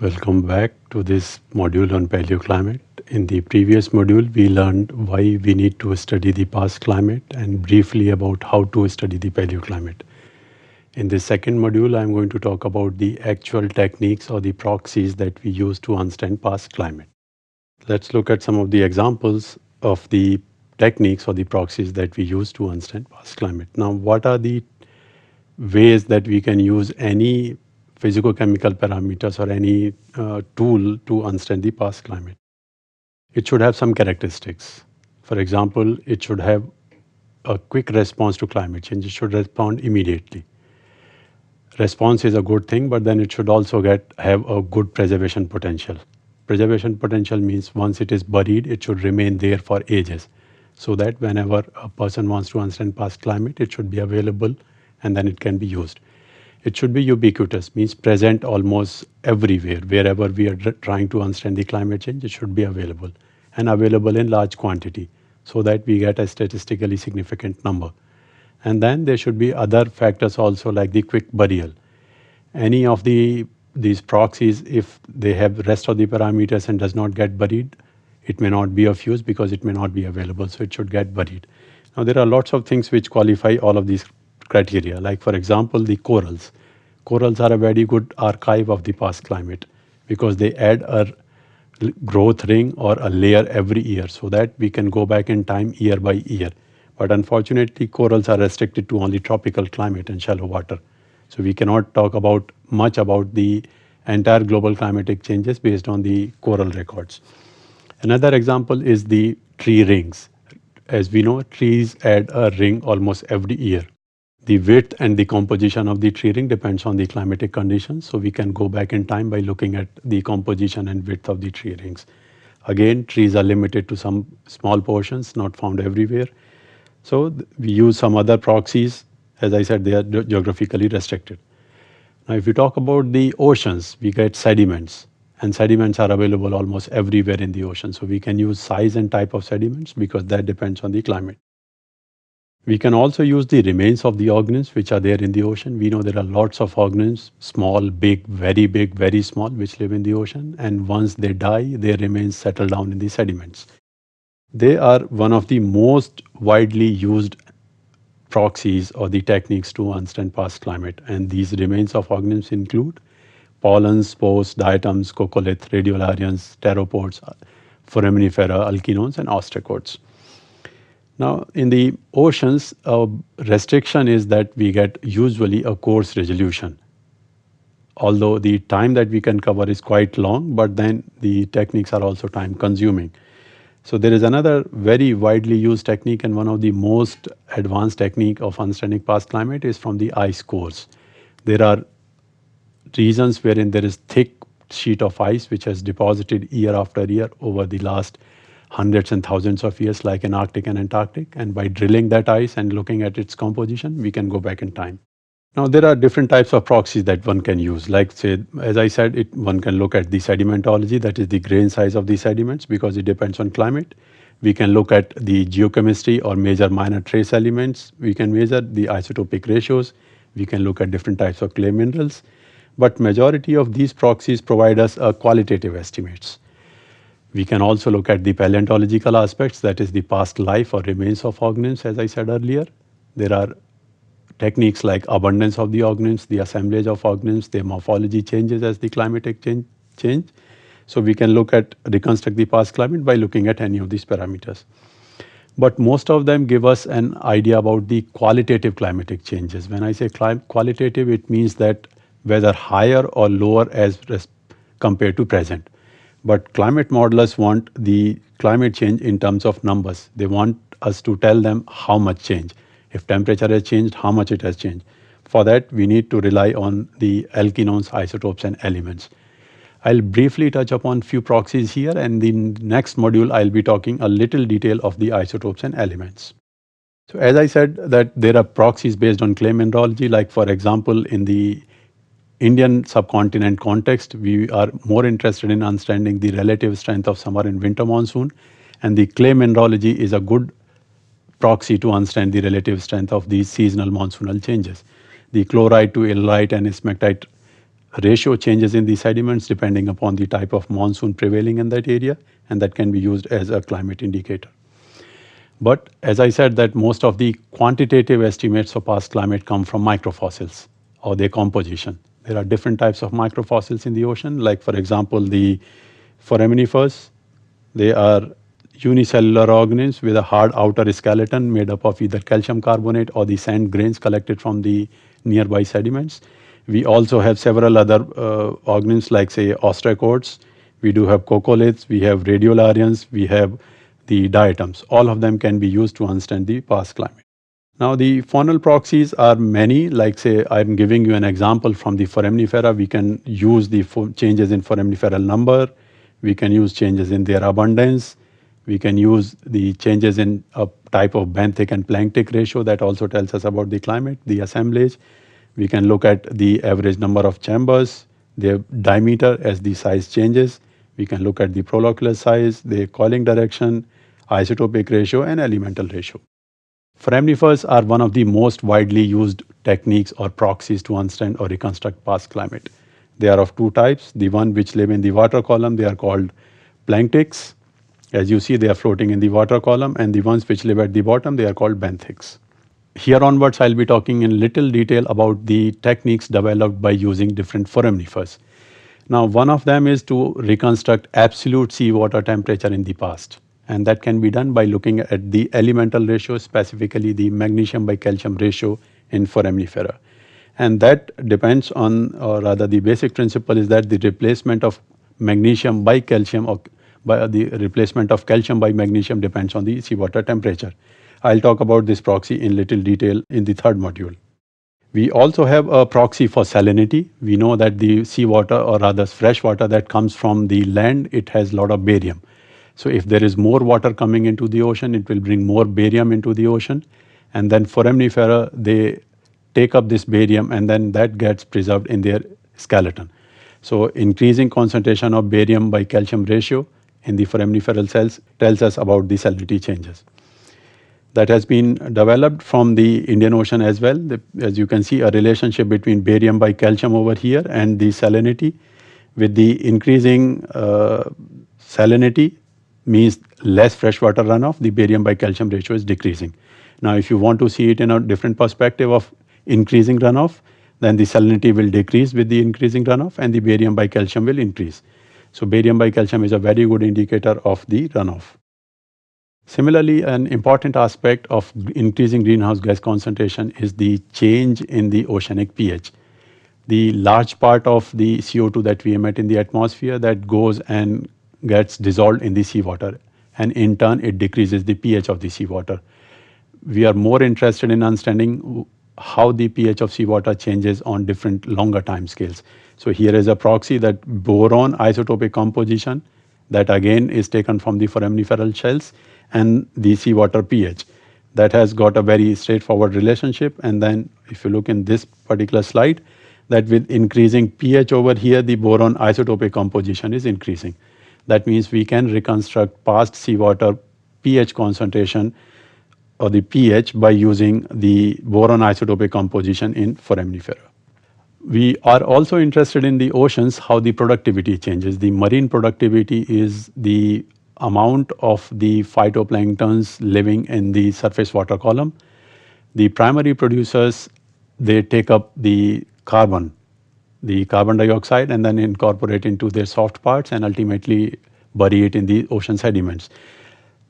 Welcome back to this module on paleoclimate. In the previous module, we learned why we need to study the past climate and briefly about how to study the paleoclimate. In this second module, I'm going to talk about the actual techniques or the proxies that we use to understand past climate. Let's look at some of the examples of the techniques or the proxies that we use to understand past climate. Now, what are the ways that we can use any physicochemical parameters or any tool to understand the past climate? It should have some characteristics. For example, it should have a quick response to climate change. It should respond immediately. Response is a good thing, but then it should also have a good preservation potential. Preservation potential means once it is buried, it should remain there for ages, so that whenever a person wants to understand past climate, it should be available and then it can be used. It should be ubiquitous, means present almost everywhere. Wherever we are trying to understand the climate change, it should be available and available in large quantity so that we get a statistically significant number. And then there should be other factors also, like the quick burial. Any of these proxies, if they have rest of the parameters and does not get buried, it may not be of use because it may not be available, so it should get buried. Now there are lots of things which qualify all of these criteria, like for example the corals. Corals are a very good archive of the past climate because they add a growth ring or a layer every year so that we can go back in time year by year. But unfortunately, corals are restricted to only tropical climate and shallow water. So we cannot talk about much about the entire global climatic changes based on the coral records. Another example is the tree rings. As we know, trees add a ring almost every year. The width and the composition of the tree ring depends on the climatic conditions. So we can go back in time by looking at the composition and width of the tree rings. Again, trees are limited to some small portions, not found everywhere. So we use some other proxies. As I said, they are geographically restricted. Now, if we talk about the oceans, we get sediments, and sediments are available almost everywhere in the ocean. So we can use size and type of sediments because that depends on the climate. We can also use the remains of the organisms which are there in the ocean. We know there are lots of organisms, small, big, very small, which live in the ocean. And once they die, their remains settle down in the sediments. They are one of the most widely used proxies or the techniques to understand past climate. And these remains of organisms include pollens, spores, diatoms, coccolith, radiolarians, pteropods, foraminifera, alkinones, and ostracods. Now, in the oceans, a restriction is that we get usually a coarse resolution. Although the time that we can cover is quite long, but then the techniques are also time consuming. So there is another very widely used technique, and one of the most advanced technique of understanding past climate is from the ice cores. There are regions wherein there is thick sheet of ice which has deposited year after year over the last hundreds and thousands of years, like in Arctic and Antarctic. And by drilling that ice and looking at its composition, we can go back in time. Now, there are different types of proxies that one can use. Like, say, as I said, one can look at the sedimentology, that is the grain size of the sediments, because it depends on climate. We can look at the geochemistry or measure minor trace elements. We can measure the isotopic ratios. We can look at different types of clay minerals. But majority of these proxies provide us qualitative estimates. We can also look at the paleontological aspects, that is the past life or remains of organisms, as I said earlier. There are techniques like abundance of the organisms, the assemblage of organisms, their morphology changes as the climatic change. So we can reconstruct the past climate by looking at any of these parameters. But most of them give us an idea about the qualitative climatic changes. When I say qualitative, it means that whether higher or lower as compared to present. But climate modelers want the climate change in terms of numbers. They want us to tell them how much change. If temperature has changed, how much it has changed. For that, we need to rely on the alkinones, isotopes, and elements. I'll briefly touch upon few proxies here, and in the next module, I'll be talking a little detail of the isotopes and elements. So as I said, that there are proxies based on clay mineralogy, like for example, in the Indian subcontinent context, we are more interested in understanding the relative strength of summer and winter monsoon, and the clay mineralogy is a good proxy to understand the relative strength of these seasonal monsoonal changes. The chlorite to illite and smectite ratio changes in the sediments depending upon the type of monsoon prevailing in that area, and that can be used as a climate indicator. But as I said, that most of the quantitative estimates of past climate come from microfossils or their composition. There are different types of microfossils in the ocean, like for example the foraminifers. They are unicellular organisms with a hard outer skeleton made up of either calcium carbonate or the sand grains collected from the nearby sediments. We also have several other organisms like say ostracods. We do have coccoliths, we have radiolarians, we have the diatoms. All of them can be used to understand the past climate. Now the faunal proxies are many, like say I'm giving you an example from the foraminifera. We can use the changes in foraminiferal number, we can use changes in their abundance, we can use the changes in a type of benthic and planktic ratio that also tells us about the climate, the assemblage. We can look at the average number of chambers, their diameter as the size changes. We can look at the prolocular size, the coiling direction, isotopic ratio and elemental ratio. Foraminifers are one of the most widely used techniques or proxies to understand or reconstruct past climate. They are of two types. The one which live in the water column, they are called planktics. As you see, they are floating in the water column, and the ones which live at the bottom, they are called benthics. Here onwards, I'll be talking in little detail about the techniques developed by using different foraminifers. Now, one of them is to reconstruct absolute seawater temperature in the past. And that can be done by looking at the elemental ratio, specifically the magnesium by calcium ratio in foraminifera. And that depends on, or rather the basic principle is that the replacement of magnesium by calcium or by the replacement of calcium by magnesium depends on the seawater temperature. I'll talk about this proxy in little detail in the third module. We also have a proxy for salinity. We know that the seawater, or rather fresh water that comes from the land, it has a lot of barium. So if there is more water coming into the ocean, it will bring more barium into the ocean. And then foraminifera, they take up this barium and then that gets preserved in their skeleton. So increasing concentration of barium by calcium ratio in the foraminiferal cells tells us about the salinity changes. That has been developed from the Indian Ocean as well. As you can see, a relationship between barium by calcium over here and the salinity. With the increasing salinity, means less freshwater runoff, the barium by calcium ratio is decreasing. Now, if you want to see it in a different perspective of increasing runoff, then the salinity will decrease with the increasing runoff and the barium by calcium will increase. So barium by calcium is a very good indicator of the runoff. Similarly, an important aspect of increasing greenhouse gas concentration is the change in the oceanic pH. The large part of the CO2 that we emit in the atmosphere, that goes and gets dissolved in the seawater, and in turn it decreases the pH of the seawater. We are more interested in understanding how the pH of seawater changes on different longer time scales. So here is a proxy that boron isotopic composition that again is taken from the foraminiferal shells and the seawater pH. That has got a very straightforward relationship, and then if you look in this particular slide, that with increasing pH over here, the boron isotopic composition is increasing. That means we can reconstruct past seawater pH concentration or the pH by using the boron isotopic composition in foraminifera. We are also interested in the oceans, how the productivity changes. The marine productivity is the amount of the phytoplanktons living in the surface water column. The primary producers, they take up the carbon dioxide, and then incorporate into their soft parts and ultimately bury it in the ocean sediments.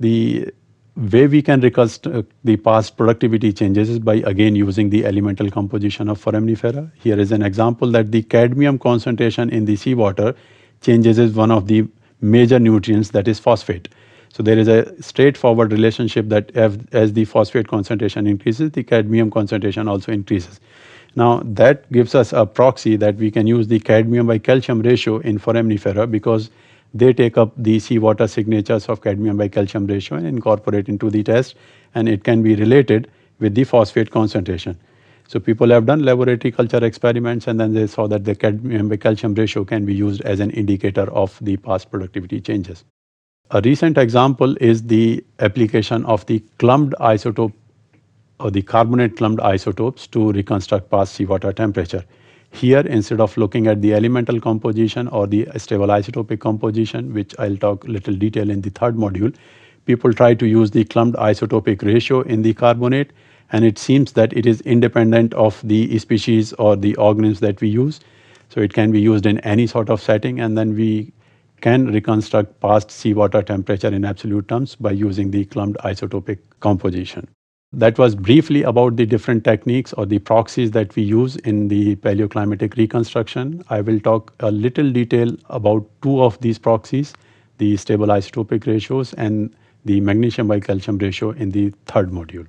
The way we can reconstruct the past productivity changes is by again using the elemental composition of foraminifera. Here is an example that the cadmium concentration in the seawater changes is one of the major nutrients, that is phosphate. So there is a straightforward relationship that as the phosphate concentration increases, the cadmium concentration also increases. Now that gives us a proxy that we can use the cadmium by calcium ratio in foraminifera, because they take up the seawater signatures of cadmium by calcium ratio and incorporate into the test, and it can be related with the phosphate concentration. So people have done laboratory culture experiments, and then they saw that the cadmium by calcium ratio can be used as an indicator of the past productivity changes. A recent example is the application of the clumped isotope or the carbonate clumped isotopes to reconstruct past seawater temperature. Here, instead of looking at the elemental composition or the stable isotopic composition, which I'll talk little detail in the third module, people try to use the clumped isotopic ratio in the carbonate, and it seems that it is independent of the species or the organisms that we use. So it can be used in any sort of setting, and then we can reconstruct past seawater temperature in absolute terms by using the clumped isotopic composition. That was briefly about the different techniques or the proxies that we use in the paleoclimatic reconstruction. I will talk a little detail about two of these proxies, the stable isotopic ratios and the magnesium by calcium ratio in the third module.